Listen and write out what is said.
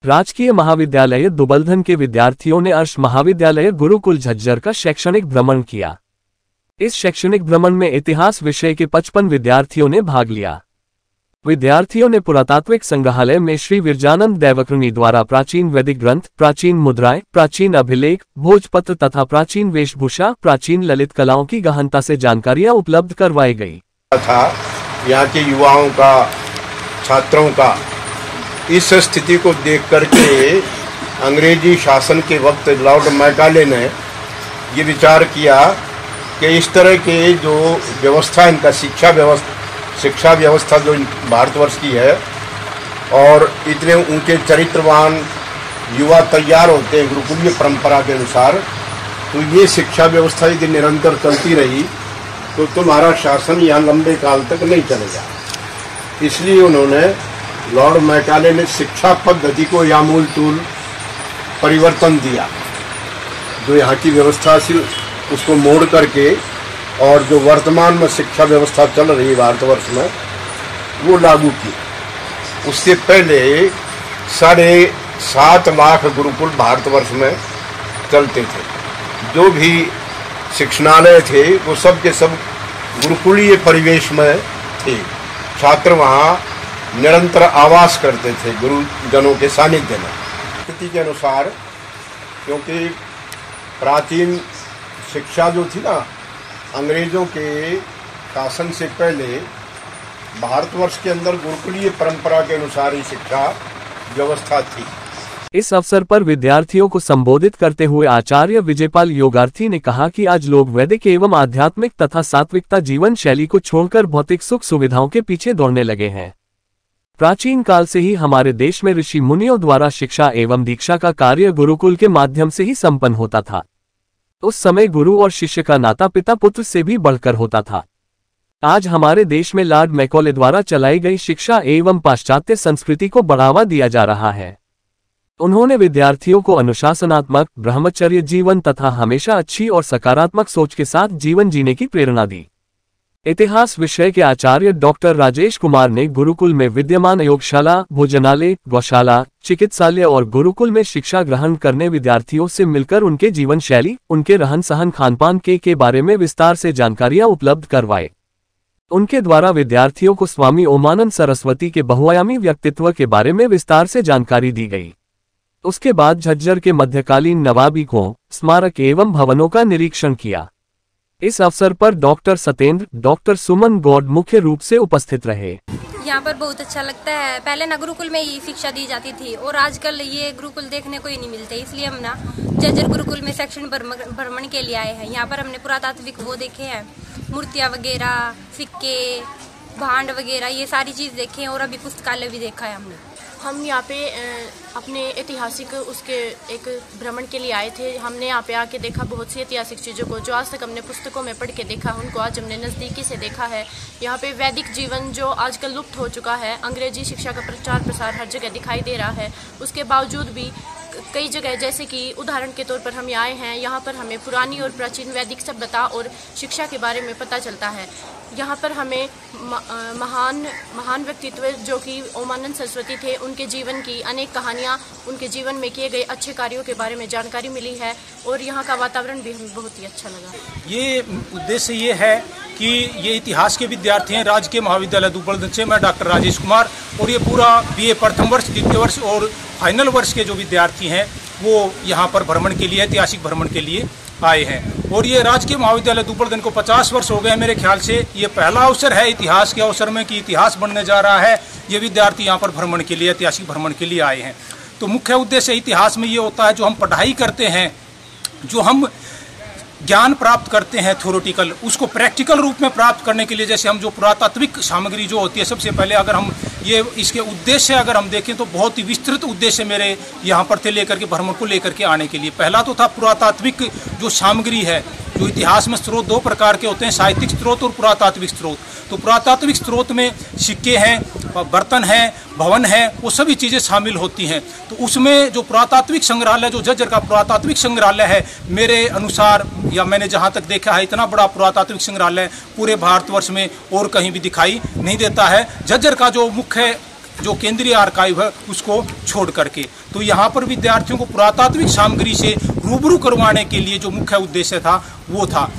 राजकीय महाविद्यालय दुबलधन के विद्यार्थियों ने अर्श महाविद्यालय गुरुकुल झज्जर का शैक्षणिक भ्रमण किया। इस शैक्षणिक भ्रमण में इतिहास विषय के 55 विद्यार्थियों ने भाग लिया। विद्यार्थियों ने पुरातात्विक संग्रहालय में श्री विरजानंद दैवकृणी द्वारा प्राचीन वैदिक ग्रंथ, प्राचीन मुद्राएं, प्राचीन अभिलेख, भोजपत्र तथा प्राचीन वेशभूषा, प्राचीन ललित कलाओं की गहनता से जानकारियां उपलब्ध करवाई गई। था यहाँ के युवाओं का, छात्रों का इस स्थिति को देख करके अंग्रेजी शासन के वक्त लॉर्ड मैकाले ने ये विचार किया कि इस तरह के जो व्यवस्था इनका शिक्षा व्यवस्था जो भारतवर्ष की है और इतने ऊंचे चरित्रवान युवा तैयार होते हैं गुरुकुलीय परंपरा के अनुसार, तो ये शिक्षा व्यवस्था यदि निरंतर चलती रही तो तुम्हारा शासन यहाँ लंबे काल तक नहीं चलेगा। इसलिए उन्होंने लॉर्ड मैकाले ने शिक्षा पद्धति को आमूल-तूल परिवर्तन दिया। जो यहाँ की व्यवस्था थी उसको मोड़ करके और जो वर्तमान में शिक्षा व्यवस्था चल रही है भारतवर्ष में वो लागू की। उससे पहले 7.5 लाख गुरुकुल भारतवर्ष में चलते थे। जो भी शिक्षणालय थे वो सब के सब गुरुकुलीय परिवेश में थे। छात्र वहाँ निरंतर आवास करते थे गुरुजनों के सानिध्य में। स्थिति के अनुसार, क्योंकि प्राचीन शिक्षा जो थी ना, अंग्रेजों के शासन से पहले भारतवर्ष के अंदर गुरुकुलीय परंपरा के अनुसार ही शिक्षा व्यवस्था थी। इस अवसर पर विद्यार्थियों को संबोधित करते हुए आचार्य विजयपाल योगार्थी ने कहा कि आज लोग वैदिक एवं आध्यात्मिक तथा सात्विकता जीवन शैली को छोड़कर भौतिक सुख सुविधाओं के पीछे दौड़ने लगे हैं। प्राचीन काल से ही हमारे देश में ऋषि मुनियों द्वारा शिक्षा एवं दीक्षा का कार्य गुरुकुल के माध्यम से ही संपन्न होता था। उस समय गुरु और शिष्य का नाता पिता पुत्र से भी बढ़कर होता था। आज हमारे देश में लॉर्ड मैकॉले द्वारा चलाई गई शिक्षा एवं पाश्चात्य संस्कृति को बढ़ावा दिया जा रहा है। उन्होंने विद्यार्थियों को अनुशासनात्मक, ब्रह्मचर्य जीवन तथा हमेशा अच्छी और सकारात्मक सोच के साथ जीवन जीने की प्रेरणा दी। इतिहास विषय के आचार्य डॉक्टर राजेश कुमार ने गुरुकुल में विद्यमान योगशाला, भोजनालय, गौशाला, चिकित्सालय और गुरुकुल में शिक्षा ग्रहण करने विद्यार्थियों से मिलकर उनके जीवन शैली, उनके रहन सहन, खानपान के बारे में विस्तार से जानकारियां उपलब्ध करवाए। उनके द्वारा विद्यार्थियों को स्वामी ओमानंद सरस्वती के बहुआयामी व्यक्तित्व के बारे में विस्तार से जानकारी दी गई। उसके बाद झज्जर के मध्यकालीन नवाबी कुओं, स्मारक एवं भवनों का निरीक्षण किया। इस अवसर पर डॉक्टर सतेंद्र, डॉक्टर सुमन गौड़ मुख्य रूप से उपस्थित रहे। यहाँ पर बहुत अच्छा लगता है। पहले ना गुरुकुल में ही शिक्षा दी जाती थी और आजकल ये गुरुकुल देखने को ही नहीं मिलते, इसलिए हम ना झज्जर गुरुकुल में सेक्शन भ्रमण के लिए आए हैं। यहाँ पर हमने पुरातात्विक वो देखे हैं, मूर्तियाँ वगैरह, सिक्के, भांड वगैरह, ये सारी चीज देखे हैं और अभी पुस्तकालय भी देखा है हमने। हम यहाँ पे अपने ऐतिहासिक उसके एक भ्रमण के लिए आए थे। हमने यहाँ पे आके देखा बहुत सी ऐतिहासिक चीज़ों को जो आज तक हमने पुस्तकों में पढ़ के देखा, उनको आज हमने नज़दीकी से देखा है। यहाँ पे वैदिक जीवन जो आजकल लुप्त हो चुका है, अंग्रेजी शिक्षा का प्रचार प्रसार हर जगह दिखाई दे रहा है, उसके बावजूद भी कई जगह, जैसे कि उदाहरण के तौर पर हम आए हैं, यहाँ पर हमें पुरानी और प्राचीन वैदिक सभ्यता और शिक्षा के बारे में पता चलता है। यहाँ पर हमें महान व्यक्तित्व जो कि ओमानंद सरस्वती थे, उनके जीवन की अनेक कहानियाँ, उनके जीवन में किए गए अच्छे कार्यों के बारे में जानकारी मिली है और यहाँ का वातावरण भी हमें बहुत ही अच्छा लगा। ये उद्देश्य ये है कि ये इतिहास के विद्यार्थी हैं राजकीय महाविद्यालय दुबलधन से। मैं डॉक्टर राजेश कुमार और ये पूरा BA प्रथम वर्ष, द्वितीय वर्ष और फाइनल वर्ष के जो विद्यार्थी हैं वो यहाँ पर भ्रमण के लिए, ऐतिहासिक भ्रमण के लिए आए हैं। और ये राजकीय महाविद्यालय दुबलधन को 50 वर्ष हो गए मेरे ख्याल से। ये पहला अवसर है इतिहास के अवसर में कि इतिहास बनने जा रहा है। ये विद्यार्थी यहाँ पर भ्रमण के लिए, ऐतिहासिक भ्रमण के लिए आए हैं। तो मुख्य उद्देश्य इतिहास में ये होता है, जो हम पढ़ाई करते हैं, जो हम ज्ञान प्राप्त करते हैं थ्योरेटिकल, उसको प्रैक्टिकल रूप में प्राप्त करने के लिए, जैसे हम जो पुरातात्विक सामग्री जो होती है, सबसे पहले अगर हम ये इसके उद्देश्य अगर हम देखें तो बहुत ही विस्तृत उद्देश्य मेरे यहाँ पर थे लेकर के भ्रमण को लेकर के आने के लिए। पहला तो था पुरातात्विक जो सामग्री है, जो इतिहास में स्रोत 2 प्रकार के होते हैं, साहित्यिक स्रोत और पुरातात्विक स्रोत। तो पुरातात्विक स्रोत में सिक्के हैं, बर्तन हैं, भवन है, वो सभी चीज़ें शामिल होती हैं। तो उसमें जो पुरातात्विक संग्रहालय, जो झज्जर का पुरातात्विक संग्रहालय है, मेरे अनुसार या मैंने जहाँ तक देखा है, इतना बड़ा पुरातात्विक संग्रहालय पूरे भारतवर्ष में और कहीं भी दिखाई नहीं देता है। झज्जर का जो मुख्य जो केंद्रीय आर्काइव है उसको छोड़ करके। तो यहाँ पर विद्यार्थियों को पुरातात्विक सामग्री से रूबरू करवाने के लिए जो मुख्य उद्देश्य था वो था।